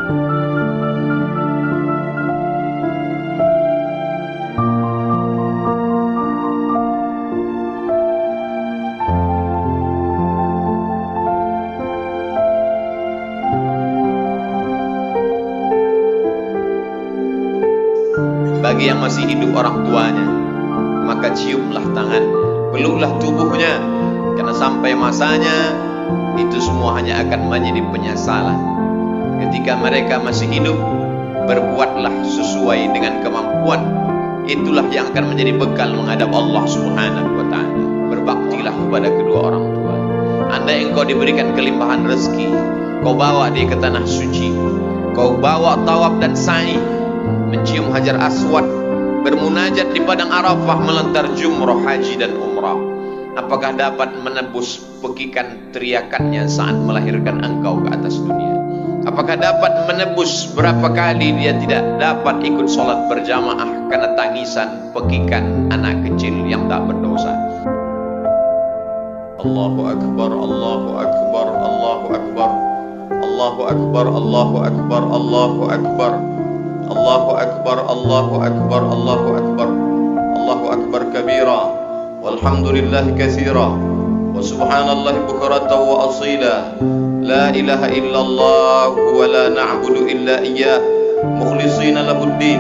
Bagi yang masih hidup orang tuanya, maka ciumlah tangannya, peluklah tubuhnya, karena sampai masanya itu semua hanya akan menjadi penyesalan. Ketika mereka masih hidup, berbuatlah sesuai dengan kemampuan. Itulah yang akan menjadi bekal menghadap Allah Subhanahu wa ta'ala. Berbaktilah kepada kedua orang tua. Andai engkau diberikan kelimpahan rezeki, kau bawa dia ke tanah suci, kau bawa tawaf dan sa'i, mencium hajar aswad, bermunajat di padang Arafah, melontar jumrah haji dan umrah. Apakah dapat menebus pekikan teriakannya saat melahirkan engkau ke atas dunia? Apakah dapat menebus berapa kali dia tidak dapat ikut sholat berjamaah karena tangisan pekikan anak kecil yang tak berdosa? Allahu Akbar, Allahu Akbar, Allahu Akbar, Allahu Akbar, Allahu Akbar, Allahu Akbar, Allahu Akbar, Allahu Akbar, Allahu Akbar, Allahu Akbar kabira, walhamdulillahi katsira, wa subhanallahi bukratan wa asila. La ilaha illallah wa la na'budu illa iyyah, mukhlishina lahuddin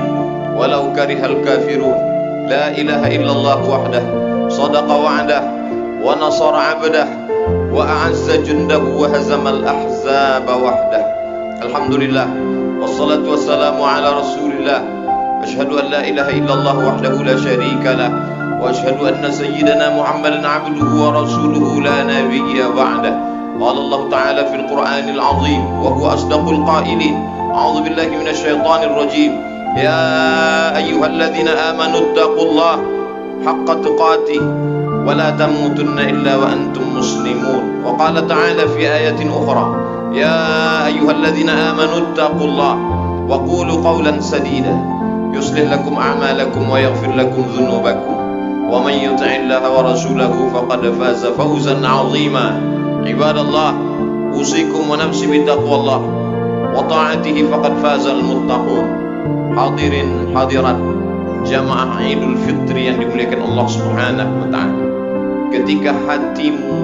walau karihal kafirun. La ilaha illallah wahdah, sadaqa wa'dah, wa nasara 'abdah, wa a'azza jundahu wa hazamal ahzaba wahdah. Alhamdulillah, wassalatu wassalamu ala rasulillah. Asyhadu an la ilaha illallah wahdahu la syarika lah, wa asyhadu anna sayyidana Muhammadan 'abduhu wa rasuluhu la nabiyya ba'dah. قال الله تعالى في القرآن العظيم وهو أصدق القائلين: أعوذ بالله من الشيطان الرجيم. يا أيها الذين آمنوا اتقوا الله حق تقاته ولا تموتن إلا وأنتم مسلمون. وقال تعالى في آية أخرى: يا أيها الذين آمنوا اتقوا الله وقولوا قولا سديدا يصلح لكم أعمالكم ويغفر لكم ذنوبكم ومن يطع الله ورسوله فقد فاز فوزا عظيما. Ibadallah, usikum wa nafsi bittaqwallah wa ta'atihi faqad fazal muttaqun. Hadirin hadirat jamaah Idul Fitri yang dimuliakan Allah Subhanahu wa ta'ala, ketika hatimu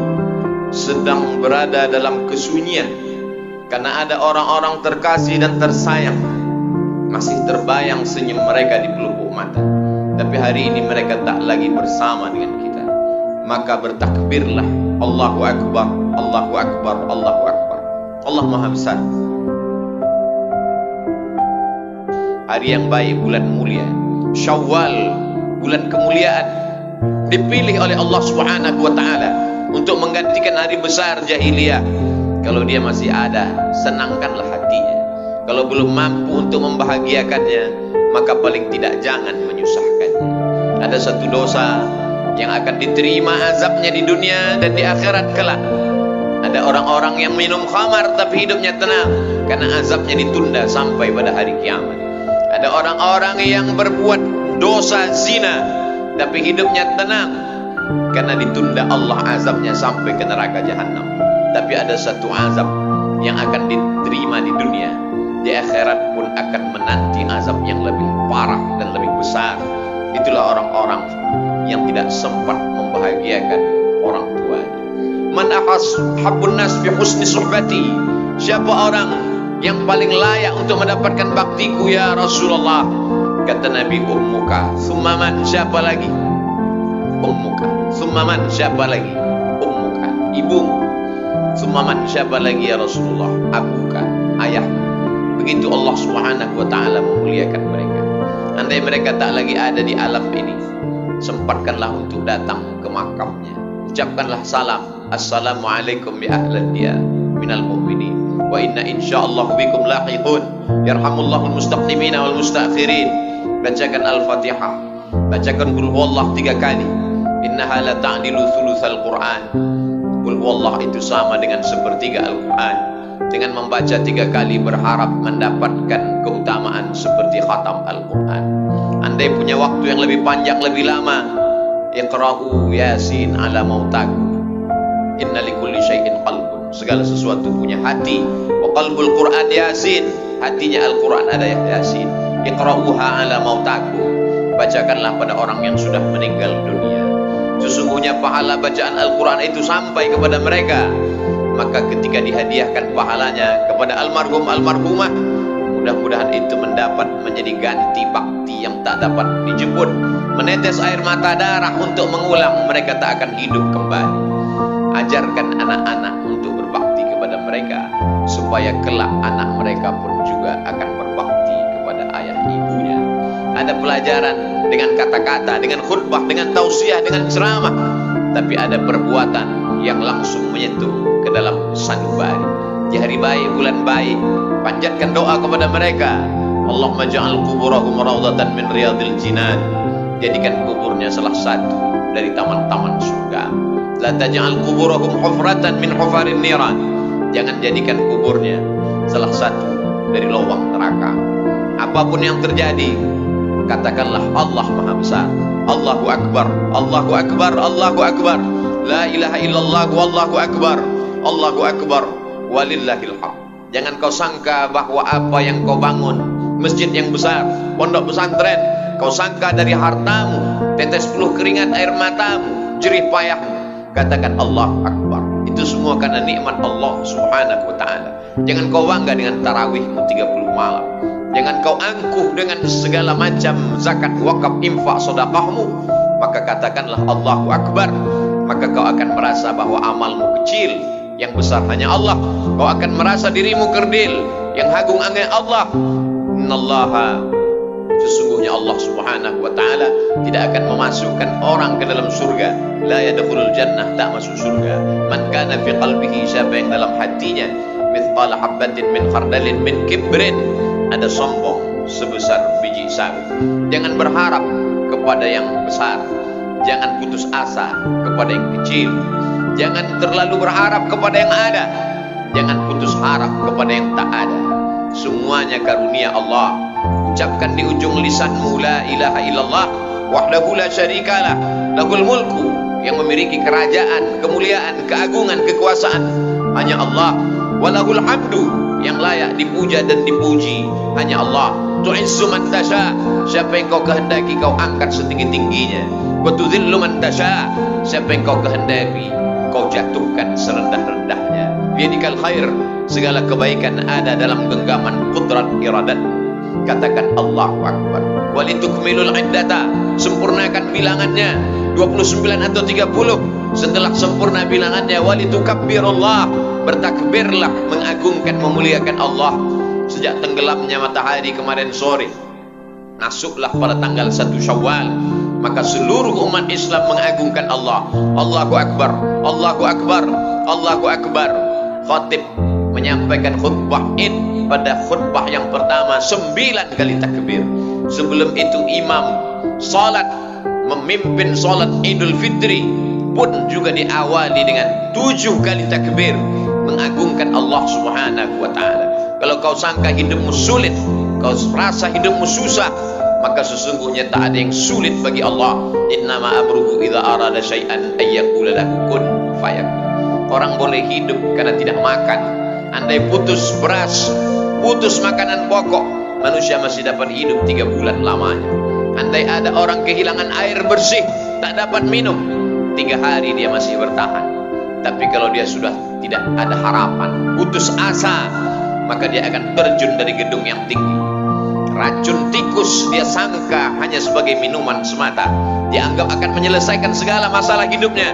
sedang berada dalam kesunyian karena ada orang-orang terkasih dan tersayang, masih terbayang senyum mereka di pelupuk mata, tapi hari ini mereka tak lagi bersama dengan kita, maka bertakbirlah, Allahu Akbar, Allahu Akbar, Allahu Akbar. Allah Maha Besar. Hari yang baik, bulan mulia, Syawal, bulan kemuliaan, dipilih oleh Allah Subhanahu wa ta'ala untuk menggantikan hari besar jahiliyah. Kalau dia masih ada, senangkanlah hatinya. Kalau belum mampu untuk membahagiakannya, maka paling tidak jangan menyusahkannya. Ada satu dosa yang akan diterima azabnya di dunia dan di akhirat kelak. Ada orang-orang yang minum khamar tapi hidupnya tenang karena azabnya ditunda sampai pada hari kiamat. Ada orang-orang yang berbuat dosa zina tapi hidupnya tenang karena ditunda Allah azabnya sampai ke neraka jahanam. Tapi ada satu azab yang akan diterima di dunia, di akhirat pun akan menanti azab yang lebih parah dan lebih besar. Itulah orang-orang yang tidak sempat membahagiakan orang tuanya. Man ahabun nas fi husni suhbati. Siapa orang yang paling layak untuk mendapatkan baktiku ya Rasulullah? Kata Nabi, ummuka. Summa man, siapa lagi? Ummuka. Summa man, siapa lagi? Ummuka, ibumu. Summa man, siapa lagi ya Rasulullah? Abuka, ayah. Begitu Allah Subhanahu wa ta'ala memuliakan mereka. Andai mereka tak lagi ada di alam ini, sempatkanlah untuk datang ke makamnya. Ucapkanlah salam, assalamualaikum ya ahlan dia minal mu'minin wa inna insyaallah bikum lahiqun yarhamullahul mustaqdimina wal mustakhirin. Bacakan Al-Fatihah, bacakan qul huwallah 3 kali. Innaha la ta'dilu thulutsal Qur'an. Qul huwallah itu sama dengan sepertiga Al-Qur'an. Dengan membaca 3 kali berharap mendapatkan keutamaan seperti khatam Al-Qur'an. Andai punya waktu yang lebih panjang, lebih lama, iqra'u yasin ala mautakum. Inna likulli syai'in qalbun. Segala sesuatu punya hati. Wa qalbul Qur'an yasin. hatinya Al-Quran ada Yasin. Iqra'uha ala mautaku, bacakanlah pada orang yang sudah meninggal dunia. Sesungguhnya pahala bacaan Al-Quran itu sampai kepada mereka. Maka ketika dihadiahkan pahalanya kepada almarhum almarhumah, mudah-mudahan itu menjadi ganti bakti yang tak dapat dijemput. Menetes air mata darah untuk mengulang, mereka tak akan hidup kembali. Ajarkan anak-anak untuk berbakti kepada mereka, supaya kelak anak mereka pun juga akan berbakti kepada ayah ibunya. Ada pelajaran dengan kata-kata, dengan khutbah, dengan tausiah, dengan ceramah, tapi ada perbuatan yang langsung menyentuh ke dalam sanubari. Di hari baik, bulan baik, panjatkan doa kepada mereka. Allahumma ja'al kuburahum rawdatan min riyadil jinan. Jadikan kuburnya salah satu dari taman-taman surga. La taj'al kuburahum hufratan min hufarin niran. Jangan jadikan kuburnya salah satu dari lubang neraka. Apapun yang terjadi, katakanlah Allah Maha Besar. Allahu Akbar, Allahu Akbar, Allahu Akbar. La ilaha illallah wallahu akbar. Allahu Akbar walillahil hamd. Jangan kau sangka bahwa apa yang kau bangun, masjid yang besar, pondok pesantren, kau sangka dari hartamu, tetes peluh keringat air matamu, jerih payahmu. Katakan Allah Akbar. Itu semua karena nikmat Allah Subhanahu wa ta'ala. Jangan kau bangga dengan tarawihmu 30 malam. Jangan kau angkuh dengan segala macam zakat, wakaf, infak, sedekahmu. Maka katakanlah Allahu Akbar. Maka kau akan merasa bahwa amalmu kecil, yang besar hanya Allah. Kau akan merasa dirimu kerdil, yang agung hanya Allah. Innallaha, sesungguhnya Allah Subhanahu wa ta'ala tidak akan memasukkan orang ke dalam surga. La yadkhulul jannah, tak masuk surga. Man kana fi qalbihi, siapa yang dalam hatinya mithqala habatin min khardalin min kibrin, ada sombong sebesar biji sawi. Jangan berharap kepada yang besar, jangan putus asa kepada yang kecil. Jangan terlalu berharap kepada yang ada, jangan putus harap kepada yang tak ada. Semuanya karunia Allah. Ucapkan di ujung lisanmu la ilaha illallah wahdahu la syarikalah lahul mulku, yang memiliki kerajaan, kemuliaan, keagungan, kekuasaan hanya Allah. Walahul hamdu, yang layak dipuja dan dipuji hanya Allah. Tu'izzu man tasha, siapa yang kau kehendaki kau angkat setinggi-tingginya. Wa tudhillu man tasha, siapa yang kau kehendaki kau jatuhkan serendah-rendahnya. Biyadikal khair, segala kebaikan ada dalam genggaman kudrat iradat. Katakan Allahu Akbar. Walitukmilul iddata, sempurnakan bilangannya 29 atau 30. Setelah sempurna bilangannya, walitukabbirullah, bertakbirlah, mengagungkan, memuliakan Allah. Sejak tenggelamnya matahari kemarin sore, masuklah pada tanggal 1 Syawal, maka seluruh umat Islam mengagungkan Allah. Allahu Akbar, Allahu Akbar, Allahu Akbar. Khatib menyampaikan khutbah Id, pada khutbah yang pertama 9 kali takbir. Sebelum itu imam salat, memimpin salat Idul Fitri pun juga diawali dengan 7 kali takbir, mengagungkan Allah Subhanahu wa ta'ala. Kalau kau sangka hidupmu sulit, kau rasa hidupmu susah, maka sesungguhnya tak ada yang sulit bagi Allah. Innama amruhu idza arada syai'an ayyaqula lahu kun fayakun. Orang boleh hidup karena tidak makan. Andai putus beras, putus makanan pokok, manusia masih dapat hidup 3 bulan lamanya. Andai ada orang kehilangan air bersih, tak dapat minum, 3 hari dia masih bertahan. Tapi kalau dia sudah tidak ada harapan, putus asa, maka dia akan terjun dari gedung yang tinggi. Racun tikus dia sangka hanya sebagai minuman semata, dia anggap akan menyelesaikan segala masalah hidupnya.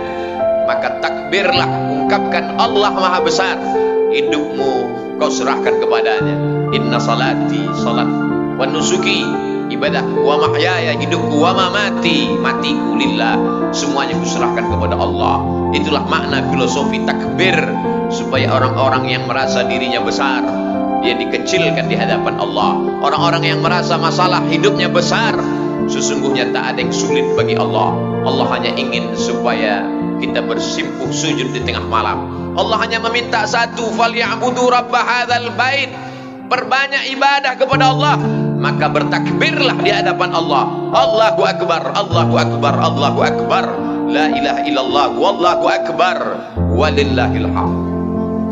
Maka takbirlah, ungkapkan Allah Maha Besar. Hidupmu kau serahkan kepadanya. Inna salati, salat, wa nusuki, ibadah, wa mahyaya, hidupku, wa mamati, matiku lillah, semuanya kuserahkan kepada Allah. Itulah makna filosofi takbir, supaya orang-orang yang merasa dirinya besar, dia dikecilkan di hadapan Allah. Orang-orang yang merasa masalah hidupnya besar, sesungguhnya tak ada yang sulit bagi Allah. Allah hanya ingin supaya kita bersimpuh sujud di tengah malam. Allah hanya meminta satu, falyabudu rabb hadzal bait, perbanyak ibadah kepada Allah. Maka bertakbirlah di hadapan Allah. Allahu Akbar, Allahu Akbar, Allahu Akbar, la ilaha illallah, wallahu akbar, walillahil hamd.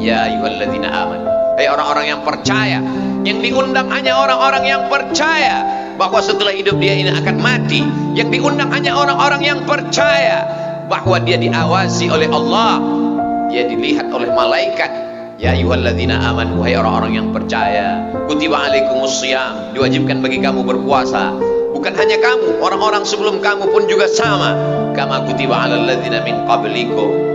Ya ayyuhalladzina amanu, Hai orang-orang yang percaya, yang diundang hanya orang-orang yang percaya bahwa setelah hidup dia ini akan mati. Yang diundang hanya orang-orang yang percaya bahwa dia diawasi oleh Allah, dia dilihat oleh malaikat. Ya ayyuhalladzina amanu, hai orang-orang yang percaya, kutiba alaikumusiyam, diwajibkan bagi kamu berpuasa. Bukan hanya kamu, orang-orang sebelum kamu pun juga sama. Kama kutiba alal ladzina min qablikum.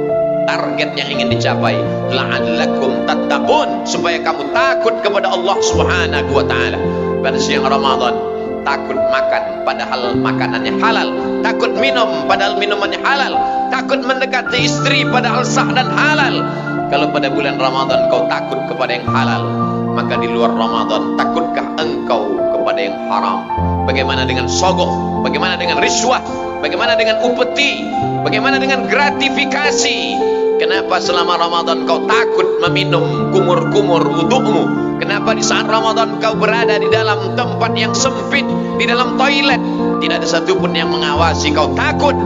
Target yang ingin dicapai, la'allakum tattaqun, supaya kamu takut kepada Allah Subhanahu wa taala. Pada siang Ramadan, takut makan padahal makanannya halal, takut minum padahal minumannya halal, takut mendekati istri padahal sah dan halal. Kalau pada bulan Ramadan kau takut kepada yang halal, maka di luar Ramadan takutkah engkau kepada yang haram? Bagaimana dengan sogok? Bagaimana dengan riswah? Bagaimana dengan upeti? Bagaimana dengan gratifikasi? Kenapa selama Ramadan kau takut meminum kumur-kumur wudukmu? Kenapa di saat Ramadan kau berada di dalam tempat yang sempit, di dalam toilet, tidak ada satupun yang mengawasi, kau takut?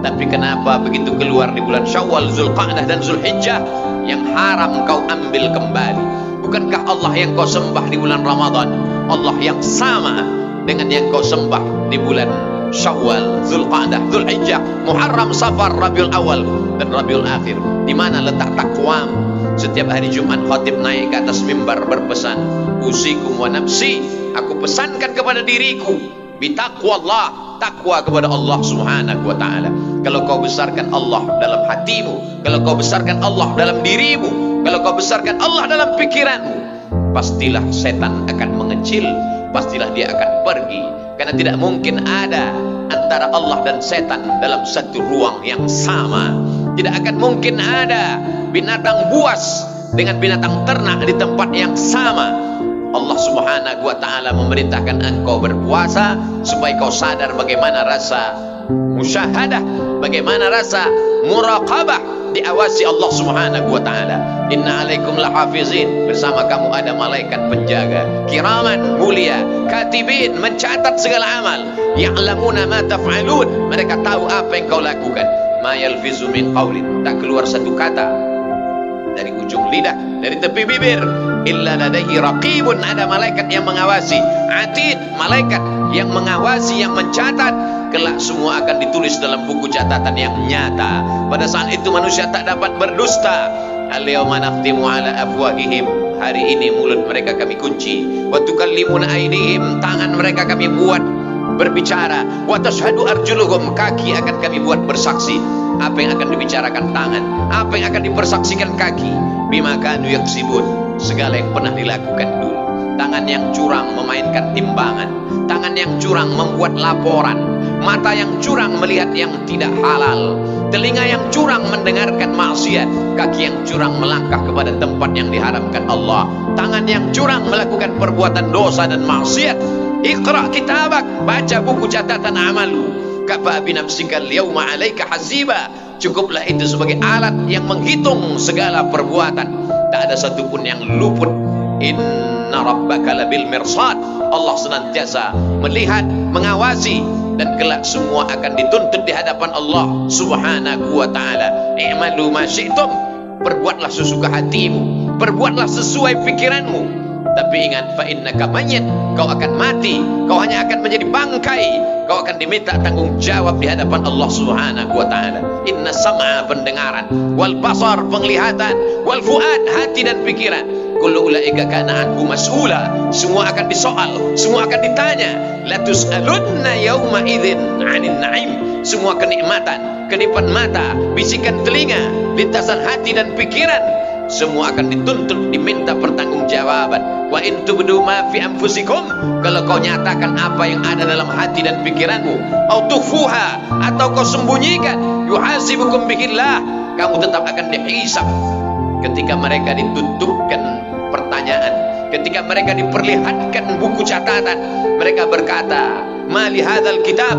Tapi kenapa begitu keluar di bulan Syawal, Zulqa'dah dan Zulhijjah, yang haram kau ambil kembali? Bukankah Allah yang kau sembah di bulan Ramadan Allah yang sama dengan yang kau sembah di bulan Syawal, Zulqa'dah, Zulhijjah, Muharram, Safar, Rabiul Awal dan Rabiul Akhir? Di mana letak takwamu? Setiap hari Jumat khatib naik ke atas mimbar berpesan, usikum wa nafsi, aku pesankan kepada diriku bitaqwallah, takwa kepada Allah Subhanahu wa taala. Kalau kau besarkan Allah dalam hatimu, kalau kau besarkan Allah dalam dirimu, kalau kau besarkan Allah dalam pikiranmu, pastilah setan akan mengecil, pastilah dia akan pergi. Karena tidak mungkin ada antara Allah dan setan dalam satu ruang yang sama. Tidak akan mungkin ada binatang buas dengan binatang ternak di tempat yang sama. Allah Subhanahu wa taala memerintahkan engkau berpuasa supaya kau sadar bagaimana rasa musyahadah, bagaimana rasa muraqabah, diawasi Allah Subhanahu wa taala. Inna alaikum lahafizin, bersama kamu ada malaikat penjaga, kiraman, mulia, katibin, mencatat segala amal, ya'lamuna ma taf'alun, mereka tahu apa yang kau lakukan. Ma yalfizu min qaulin, tak keluar satu kata dari ujung lidah, dari tepi bibir, illa ladaihi raqibun, ada malaikat yang mengawasi, atid, malaikat yang mengawasi, yang mencatat. Kelak semua akan ditulis dalam buku catatan yang nyata. Pada saat itu manusia tak dapat berdusta. Al-yawma nakhtimu ala afwahihim, hari ini mulut mereka kami kunci. Wa tukallimuna aydihim, tangan mereka kami buat berbicara. Wa tashhadu arjuluhum, kaki akan kami buat bersaksi. Apa yang akan dibicarakan tangan, apa yang akan dipersaksikan kaki, bima kanu yaksibun, segala yang pernah dilakukan dulu. Tangan yang curang memainkan timbangan, tangan yang curang membuat laporan, mata yang curang melihat yang tidak halal, telinga yang curang mendengarkan maksiat, kaki yang curang melangkah kepada tempat yang diharamkan Allah, tangan yang curang melakukan perbuatan dosa dan maksiat. Iqra kitabak, baca buku catatan amalu. Kafa bi nafsika al-yawma 'alaika hasiba, cukuplah itu sebagai alat yang menghitung segala perbuatan. Tak ada satupun yang luput. Inna rabbaka labil mirsad, Allah senantiasa melihat, mengawasi, dan kelak semua akan dituntut di hadapan Allah Subhanahu wa taala. I'malu ma syi'tum, perbuatlah sesuka hatimu, perbuatlah sesuai pikiranmu. Tapi ingat, fa innaka mayyit, kau akan mati, kau hanya akan menjadi bangkai, kau akan diminta tanggung jawab di hadapan Allah Subhanahu wa taala. Inna sam'a, pendengaran, wal basar, penglihatan, wal fuad, hati dan pikiran, kullu ulaika kana anhu mas'ula, semua akan disoal, semua akan ditanya. La tus'alunna yawma idzin 'anil na'im, semua kenikmatan, kedipan mata, bisikan telinga, lintasan hati dan pikiran, semua akan dituntut, diminta pertanggungjawaban. Wa in tubdu ma fi anfusikum, kalau kau nyatakan apa yang ada dalam hati dan pikiranmu, au tukhfuha, atau kau sembunyikan, yuhasibukum bihillah, kamu tetap akan dihisab. Ketika mereka ditutupkan pertanyaan, ketika mereka diperlihatkan buku catatan, mereka berkata, ma li hadzal kitab,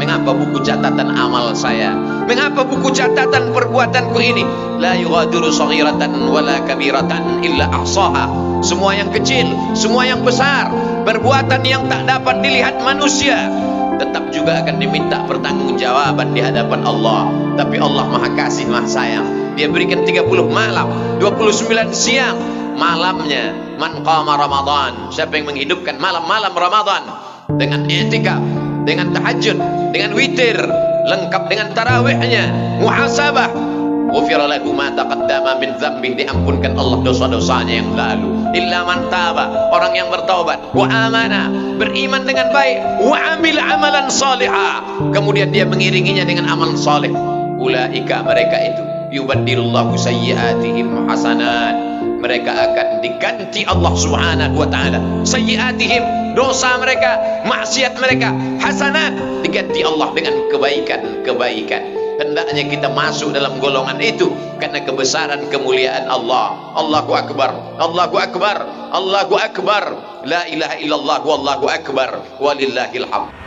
mengapa buku catatan amal saya, mengapa buku catatan perbuatanku ini, la yughadiru saghiratan wala kabiratan illa ahsaha, semua yang kecil, semua yang besar, perbuatan yang tak dapat dilihat manusia, tetap juga akan diminta pertanggungjawaban di hadapan Allah. Tapi Allah Maha Kasih, Maha Sayang, Dia berikan 30 malam, 29 siang, malamnya. Man qama Ramadan, siapa yang menghidupkan malam-malam Ramadan dengan i'tikaf, dengan tahajud, dengan witir, lengkap dengan tarawihnya, muhasabah, ghufira lahu ma taqaddama min dzambih, diampunkan Allah dosa-dosanya yang lalu. Illa man taba, orang yang bertaubat, wa amana, beriman dengan baik, wa amil amalan salihah, kemudian dia mengiringinya dengan amal saleh. Ulaika, mereka itu, yubaddilullahu sayyiatihim hasanat, mereka akan diganti Allah Subhanahu wa taala sayyiatihim, dosa mereka, maksiat mereka, hasanat, diganti Allah dengan kebaikan-kebaikan. Hendaknya kita masuk dalam golongan itu karena kebesaran kemuliaan Allah. Allahu akbar, Allahu akbar, Allahu akbar, la ilaha illallah wallahu akbar, walillahil hamd.